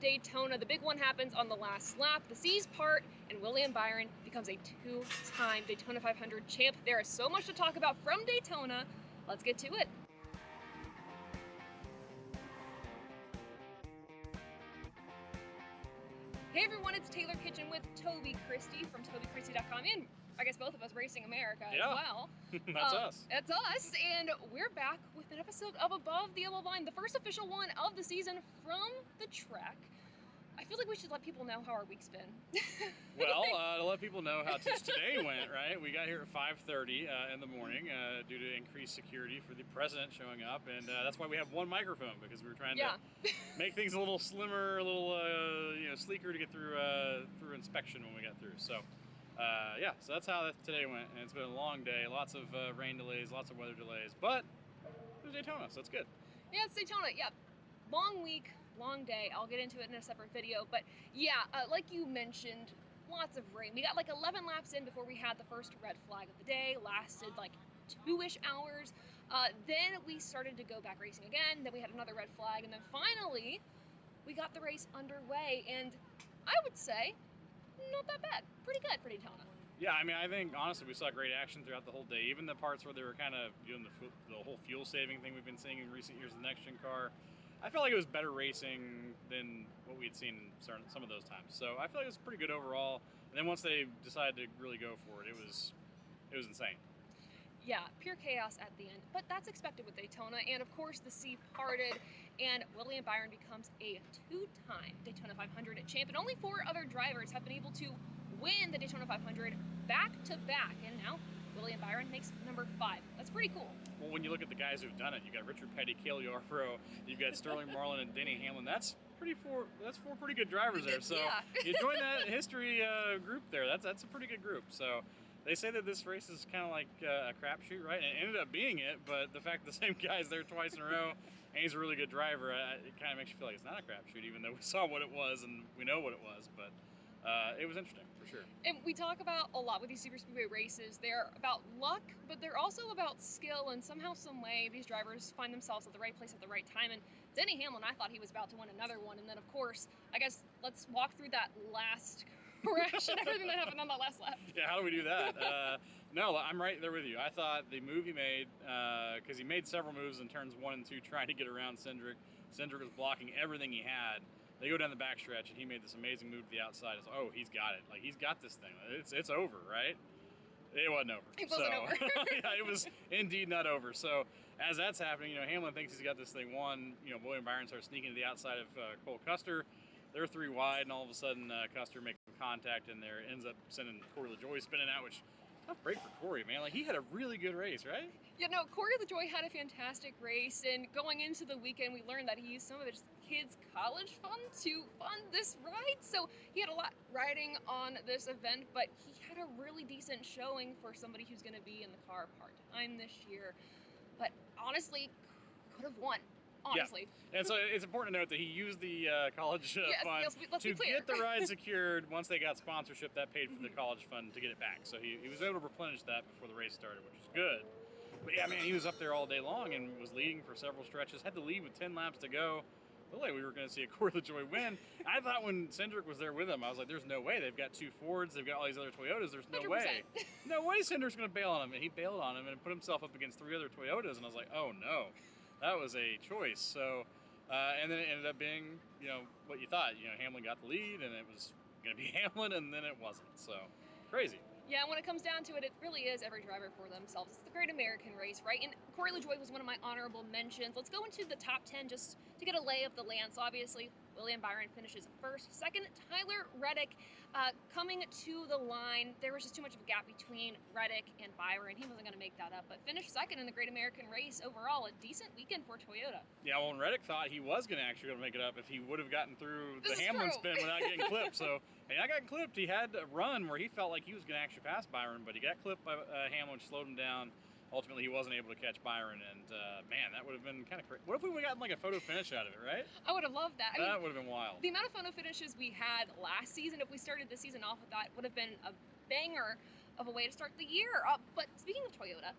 Daytona. The big one happens on the last lap. The C's part, and William Byron becomes a two-time Daytona 500 champ. There is so much to talk about from Daytona. Let's get to it. Hey everyone, it's Taylor Kitchen with Toby Christie from TobyChristie.com, and I guess both of us Racing America as well. That's us. That's us, and we're back with an episode of Above the Yellow Line, the first official one of the season from the track. I feel like we should let people know how our week's been. Well, to let people know how today went, right? We got here at 5:30 in the morning due to increased security for the president showing up, and that's why we have one microphone, because we were trying to make things a little slimmer, a little sleeker to get through inspection when we got through. So so that's how today went, and it's been a long day, lots of rain delays, lots of weather delays, but it was Daytona, so it's good. Yeah, it's Daytona. Yeah, long week. Long day. I'll get into it in a separate video, but yeah, like you mentioned, lots of rain. We got like 11 laps in before we had the first red flag of the day. Lasted like 2-ish hours. Then we started to go back racing again. Then we had another red flag, and then finally we got the race underway, and I would say not that bad. Pretty good for Daytona. Yeah, I mean, I think, honestly, we saw great action throughout the whole day. Even the parts where they were kind of doing the whole fuel-saving thing we've been seeing in recent years, the next-gen car, I felt like it was better racing than what we had seen some of those times. So I feel like it was pretty good overall. And then once they decided to really go for it, it was insane. Yeah, pure chaos at the end. But that's expected with Daytona. And of course, the sea parted, and William Byron becomes a two-time Daytona 500 champ. And only 4 other drivers have been able to win the Daytona 500 back-to-back. And now William Byron makes number 5. That's pretty cool. Well, when you look at the guys who've done it, you've got Richard Petty, Cale Yarborough, you've got Sterling Marlin and Denny Hamlin. That's 4 pretty good drivers there. So you join that history group there. That's a pretty good group. So they say that this race is kind of like a crapshoot, right? And it ended up being it, but the fact that the same guy's there twice in a row, and he's a really good driver, it kind of makes you feel like it's not a crapshoot, even though we saw what it was and we know what it was. But it was interesting, for sure. And we talk about a lot with these super speedway races. They're about luck, but they're also about skill, and somehow, some way, these drivers find themselves at the right place at the right time. And Denny Hamlin, I thought he was about to win another one, and then, of course, I guess let's walk through that last crash and everything that happened on that last lap. Yeah, how do we do that? No, I'm right there with you. I thought the move he made, because he made several moves in turns 1 and 2 trying to get around Cindric. Cindric was blocking everything he had. They go down the backstretch, and he made this amazing move to the outside. It's, oh, he's got it. Like, he's got this thing. It's over, right? It wasn't over. It wasn't over. Yeah, it was indeed not over. So as that's happening, Hamlin thinks he's got this thing won. William Byron starts sneaking to the outside of Cole Custer. They're 3 wide, and all of a sudden Custer makes contact in there, ends up sending Corey LaJoie spinning out, which tough break for Corey, man. Like, he had a really good race, right? Yeah, no, Corey LaJoie had a fantastic race, and going into the weekend, we learned that he used some of his kids' college fund to fund this ride, so he had a lot riding on this event, but he had a really decent showing for somebody who's going to be in the car part-time this year. But honestly, could have won. Honestly. Yeah. And so it's important to note that he used the college fund to get the ride secured. Once they got sponsorship, that paid for the college fund to get it back. So he was able to replenish that before the race started, which was good. But yeah, man, he was up there all day long and was leading for several stretches. Had to lead with 10 laps to go. Looked like we were going to see a Corey LaJoie win. I thought when Cindric was there with him, I was like, there's no way. They've got 2 Fords. They've got all these other Toyotas. There's no 100%. way. No way Cindric's going to bail on him. And he bailed on him and put himself up against 3 other Toyotas. And I was like, oh, no. That was a choice. So, and then it ended up being, what you thought. Hamlin got the lead, and it was going to be Hamlin, and then it wasn't. So, crazy. Yeah, when it comes down to it, it really is every driver for themselves. It's the Great American Race, right? And Corey LaJoie was one of my honorable mentions. Let's go into the top 10 just to get a lay of the land. So obviously, William Byron finishes first. Second, Tyler Reddick coming to the line. There was just too much of a gap between Reddick and Byron. He wasn't going to make that up, but finished second in the Great American Race. Overall, a decent weekend for Toyota. Yeah, well, and Reddick thought he was going to actually be able to make it up if he would have gotten through the Hamlin spin without getting clipped. So, and I got clipped. He had a run where he felt like he was going to actually pass Byron, but he got clipped by Hamlin, which slowed him down. Ultimately, he wasn't able to catch Byron, and man, that would have been kind of crazy. What if we would have gotten like a photo finish out of it, right? I would have loved that. That would have been wild. The amount of photo finishes we had last season, if we started the season off with that, would have been a banger of a way to start the year. But speaking of Toyota,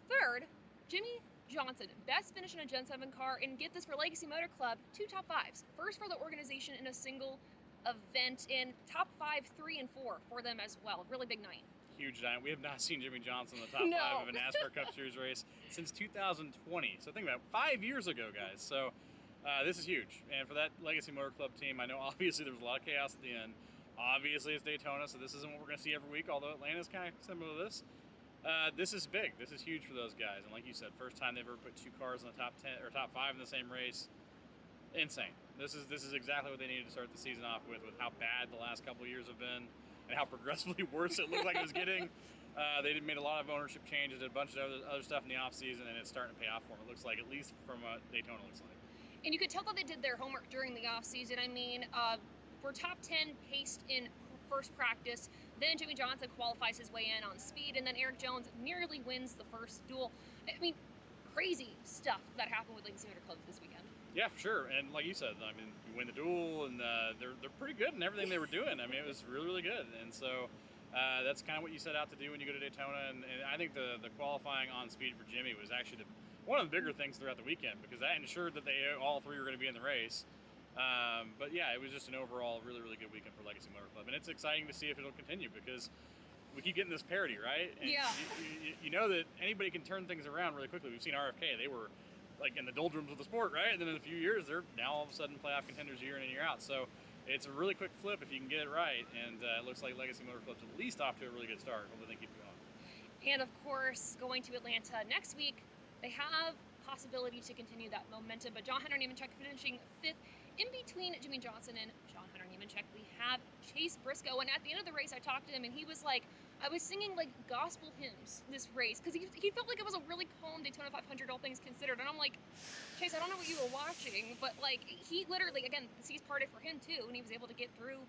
third, Jimmie Johnson, best finish in a Gen 7 car, and get this for Legacy Motor Club, 2 top 5s. First for the organization in a single event, and top 5, 3, and 4 for them as well. Really big night. Huge night. We have not seen Jimmie Johnson in the top 5 of a NASCAR Cup Series race since 2020. So think about it, 5 years ago, guys. So this is huge. And for that Legacy Motor Club team, I know obviously there was a lot of chaos at the end. Obviously it's Daytona, so this isn't what we're going to see every week, although Atlanta's kind of similar to this. This is big. This is huge for those guys. And like you said, first time they've ever put 2 cars in the top 10 or top 5 in the same race. Insane. This is exactly what they needed to start the season off with how bad the last couple of years have been and how progressively worse it looked like it was getting. They made a lot of ownership changes, did a bunch of other stuff in the off season, and it's starting to pay off for them. It looks like, at least from Daytona looks like. And you could tell that they did their homework during the off season. I mean, we're top 10 paced in first practice. Then Jimmie Johnson qualifies his way in on speed, and then Eric Jones nearly wins the first duel. I mean, crazy stuff that happened with Legacy Motor Club this weekend. Yeah, for sure. And like you said, I mean, you win the duel, and they're pretty good in everything they were doing. I mean, it was really, really good. And so that's kind of what you set out to do when you go to Daytona. And I think the qualifying on speed for Jimmie was actually one of the bigger things throughout the weekend, because that ensured that they all 3 were going to be in the race. But yeah, it was just an overall really, really good weekend for Legacy Motor Club. And it's exciting to see if it'll continue, because we keep getting this parity, right? And yeah. You know that anybody can turn things around really quickly. We've seen RFK. They were like in the doldrums of the sport, right? And then in a few years, they're now all of a sudden playoff contenders year in and year out. So it's a really quick flip if you can get it right. And it looks like Legacy Motor Club's at least off to a really good start. Hopefully they keep going. And of course, going to Atlanta next week, they have possibility to continue that momentum. But John Hunter Nemechek finishing 5th. In between Jimmie Johnson and John Hunter Nemechek, we have Chase Briscoe. And at the end of the race, I talked to him, and he was like, I was singing like gospel hymns this race, because he felt like it was a really calm Daytona 500, all things considered. And I'm like, Chase, I don't know what you were watching, but like he literally, again, the seas parted for him too, and he was able to get through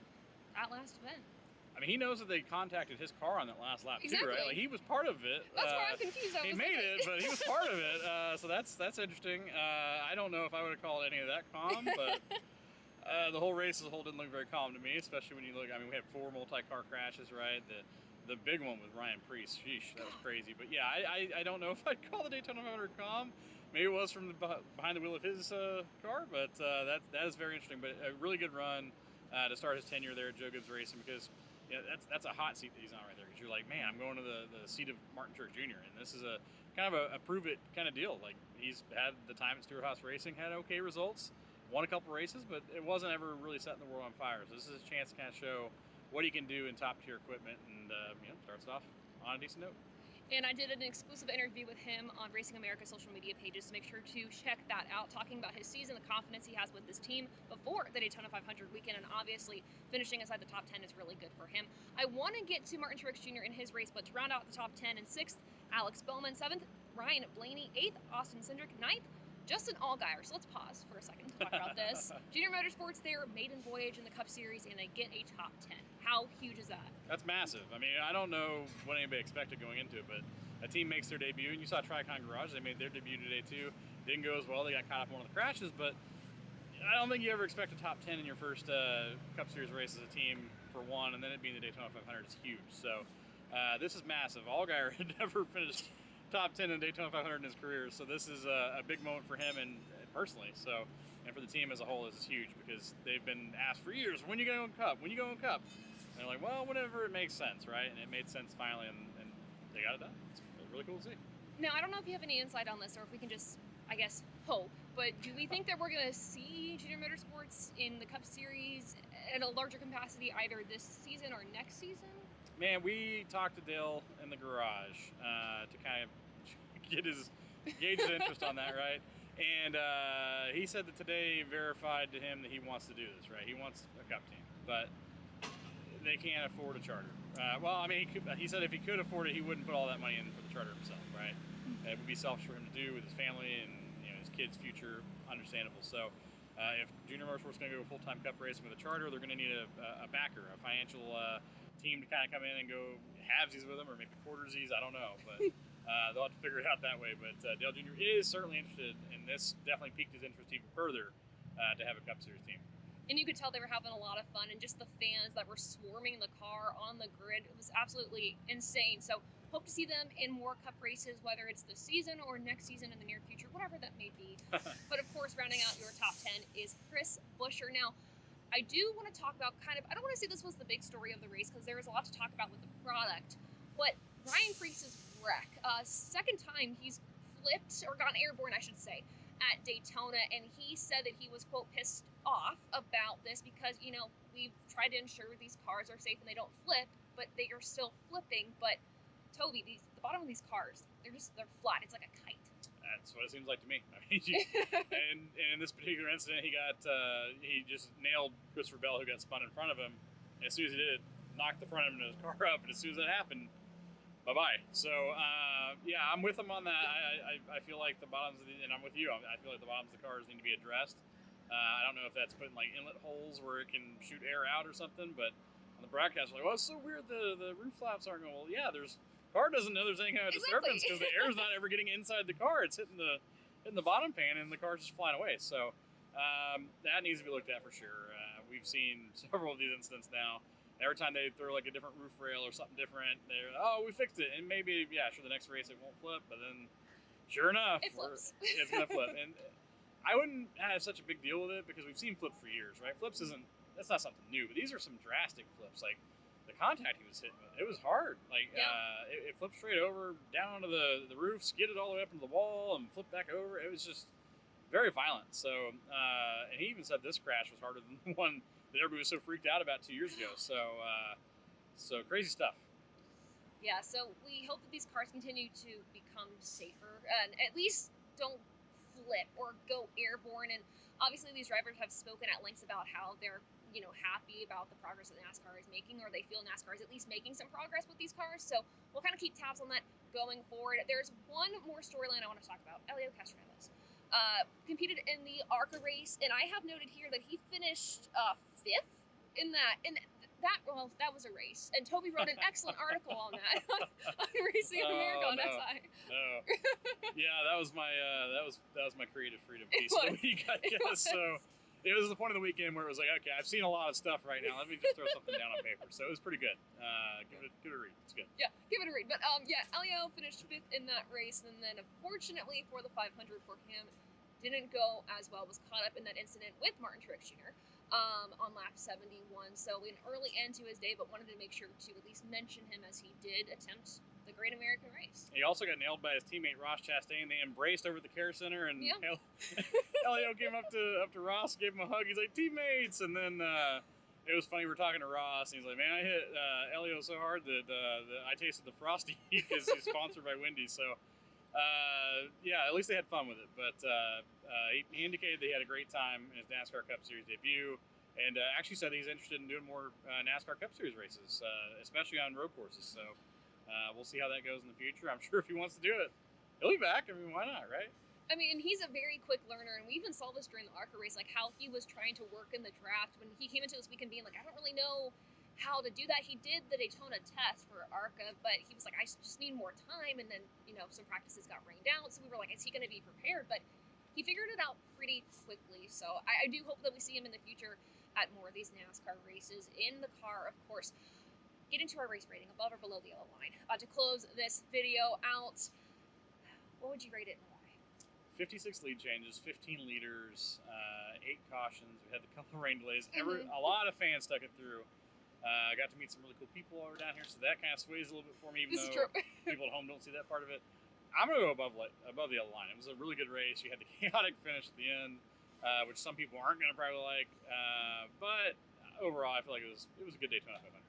that last event. I mean, he knows that they contacted his car on that last lap too, right? Like, he was part of it. That's why I'm confused. He made it, but he was part of it. So that's interesting. I don't know if I would have called any of that calm, but the whole race as a whole didn't look very calm to me, especially when you look. I mean, we had 4 multi-car crashes, right? The big one with Ryan Preece. Sheesh, that was crazy. But yeah, I don't know if I'd call the Daytona 500 calm. Maybe it was from behind the wheel of his car, but that is very interesting. But a really good run to start his tenure there at Joe Gibbs Racing, because yeah, that's a hot seat that he's on right there. Because you're like, man, I'm going to the seat of Martin Truex Jr. And this is a kind of a prove it kind of deal. Like, he's had the time at Stewart-Haas Racing, had okay results, won a couple races, but it wasn't ever really setting the world on fire. So this is a chance to kind of show what he can do in top tier equipment, and starts off on a decent note. And I did an exclusive interview with him on Racing America's social media pages, so make sure to check that out, talking about his season, the confidence he has with this team before the Daytona 500 weekend, and obviously finishing inside the top 10 is really good for him. I want to get to Martin Truex Jr. in his race, but to round out the top 10, in 6th, Alex Bowman, 7th, Ryan Blaney, 8th, Austin Cindric, 9th, Justin Allgaier. So let's pause for a second to talk about this. Junior Motorsports, their maiden voyage in the Cup Series, and they get a top 10. How huge is that? That's massive. I mean, I don't know what anybody expected going into it, but a team makes their debut, and you saw Tricon Garage. They made their debut today too. Didn't go as well. They got caught up in one of the crashes, but I don't think you ever expect a top 10 in your first Cup Series race as a team, for one, and then it being the Daytona 500 is huge. So this is massive. Allgaier had never finished top 10 in Daytona 500 in his career, so this is a big moment for him and personally. So, and for the team as a whole, this is huge, because they've been asked for years, when you going to win Cup? When you going to win Cup? And they're like, well, whenever it makes sense, right? And it made sense finally, and they got it done. It's really cool to see. Now, I don't know if you have any insight on this, or if we can just, I guess, hope, but do we think that we're going to see Junior Motorsports in the Cup Series at a larger capacity either this season or next season? Man, we talked to Dale in the garage to kind of gauge his interest on that, right? And he said that today verified to him that he wants to do this, right? He wants a Cup team, but they can't afford a charter. Well, I mean, he said if he could afford it, he wouldn't put all that money in for the charter himself, right? It would be selfish for him to do with his family and his kids' future. Understandable. So, if Junior Motorsports is going to go full-time Cup racing with a charter, they're going to need a backer, a financial team to kind of come in and go halvesies with them, or maybe quartersies. I don't know, but they'll have to figure it out that way. But Dale Jr. is certainly interested, and this definitely piqued his interest even further to have a Cup Series team. And you could tell they were having a lot of fun, and just the fans that were swarming the car on the grid, it was absolutely insane. So hope to see them in more Cup races, whether it's this season or next season in the near future, whatever that may be. But of course, rounding out your top 10 is Chris Buescher. Now, I do want to talk about I don't want to say this was the big story of the race because there was a lot to talk about with the product, but Ryan Preece's wreck, second time he's flipped, or gone airborne, I should say, at Daytona, and he said that he was, quote, pissed off about this because, you know, we've tried to ensure these cars are safe and they don't flip, but they are still flipping. But Toby, the bottom of these cars, they're flat. It's like a kite. That's what it seems like to me. I mean, and in this particular incident, he just nailed Christopher Bell, who got spun in front of him. And as soon as he did, knocked the front of his car up, and as soon as that happened, bye-bye. So, yeah, I'm with him on that. I feel like the bottoms and I'm with you. I feel like the bottoms of the cars need to be addressed. I don't know if that's putting, like, inlet holes where it can shoot air out or something, but on the broadcast, like, well, it's so weird the roof flaps aren't going. Well, yeah, car doesn't know there's any kind of disturbance because the air's not ever getting inside the car. It's hitting the bottom pan, and the car's just flying away. So, that needs to be looked at for sure. We've seen several of these incidents now. Every time they throw like a different roof rail or something different, we fixed it. And maybe, yeah, sure, the next race it won't flip, but then sure enough, it flips. It's going to flip. And I wouldn't have such a big deal with it because we've seen flip for years, right? That's not something new, but these are some drastic flips. Like the contact he was hitting with, it was hard. Like, it flipped straight over, down onto the roof, skidded all the way up into the wall, and flipped back over. It was just very violent. So, and he even said this crash was harder than the one that everybody was so freaked out about 2 years ago. So, so crazy stuff. Yeah, so we hope that these cars continue to become safer and at least don't flip or go airborne. And obviously these drivers have spoken at length about how they're, you know, happy about the progress that NASCAR is making, or they feel NASCAR is at least making some progress with these cars. So we'll kind of keep tabs on that going forward. There's one more storyline I want to talk about. Elio Castroneves competed in the ARCA race, and I have noted here that he finished fifth in that. And that was a race. And Toby wrote an excellent article on that on Racing America on SI. No. Yeah, that was my creative freedom piece of the week, I guess. So it was the point of the weekend where it was like, okay, I've seen a lot of stuff right now. Let me just throw something down on paper. So it was pretty good. Give it a read. It's good. Yeah, give it a read. But yeah, Elio finished fifth in that race, and then unfortunately for the 500 for him, didn't go as well. Was caught up in that incident with Martin Truex Jr. On lap 71. So an early end to his day, but wanted to make sure to at least mention him as he did attempt the Great American Race. He also got nailed by his teammate Ross Chastain. They embraced over at the care center, and yeah. Elio came up to Ross, gave him a hug. He's like, teammates, and then it was funny. We're talking to Ross, and he's like, man, I hit Elio so hard that I tasted the Frosty because he's sponsored by Wendy's. So yeah, at least they had fun with it. But he indicated that he had a great time in his NASCAR Cup Series debut, and actually said he's interested in doing more NASCAR Cup Series races, especially on road courses. So we'll see how that goes in the future. I'm sure if he wants to do it, he'll be back. I mean, why not, right? I mean, he's a very quick learner, and we even saw this during the ARCA race, like how he was trying to work in the draft when he came into this weekend being like, I don't really know how to do that. He did the Daytona test for ARCA, but he was like, I just need more time, and then, you know, some practices got rained out, so we were like, is he going to be prepared? But he figured it out pretty quickly, so I do hope that we see him in the future at more of these NASCAR races in the car, of course. Get into our race rating, above or below the yellow line. To close this video out, what would you rate it and why? 56 lead changes, 15 leaders, 8 cautions. We had a couple of rain delays. A lot of fans stuck it through. I got to meet some really cool people while we were down here, so that kind of sways a little bit for me, even though people at home don't see that part of it. I'm going to go above the yellow line. It was a really good race. You had the chaotic finish at the end, which some people aren't going to probably like. But overall, I feel like it was a good Daytona 500.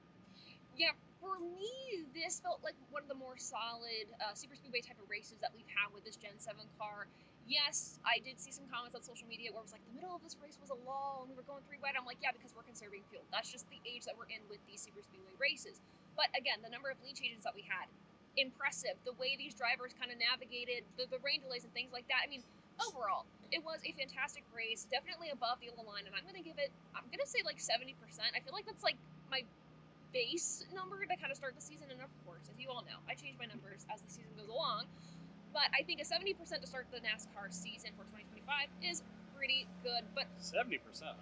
Yeah, for me, this felt like one of the more solid Super Speedway type of races that we've had with this Gen 7 car. Yes, I did see some comments on social media where it was like, the middle of this race was a lull and we were going 3 wide. I'm like, yeah, because we're conserving fuel. That's just the age that we're in with these Super Speedway races. But again, the number of lead changes that we had, impressive. The way these drivers kind of navigated the rain delays and things like that. I mean, overall, it was a fantastic race, definitely above the yellow line, and I'm going to say like 70%. I feel like that's like my base number to kind of start the season, and of course, as you all know, I change my numbers as the season goes along. But I think a 70% to start the NASCAR season for 2025 is pretty good. But 70%, huh?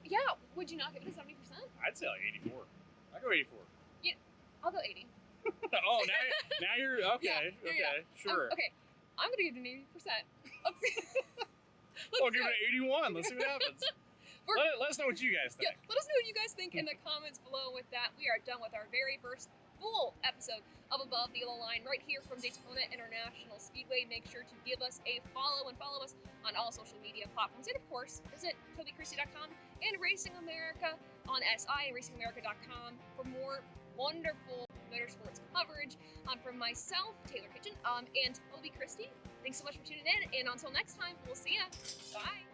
Yeah, would you not give it a 70%? I'd say like 84. I'd go 84. Yeah, I'll go 80. Oh, now you're okay. Yeah. Sure. Okay, I'm gonna give it an 80%. I'll give it an 81. Let's see what happens. Let us know what you guys think. Yeah, let us know what you guys think in the comments below. With that, we are done with our very first full episode of Above the Yellow Line right here from Daytona International Speedway. Make sure to give us a follow and follow us on all social media platforms. And of course, visit TobyChristie.com and Racing America on SI and RacingAmerica.com for more wonderful motorsports coverage. From myself, Taylor Kitchen, and Toby Christie. Thanks so much for tuning in, and until next time, we'll see ya. Bye.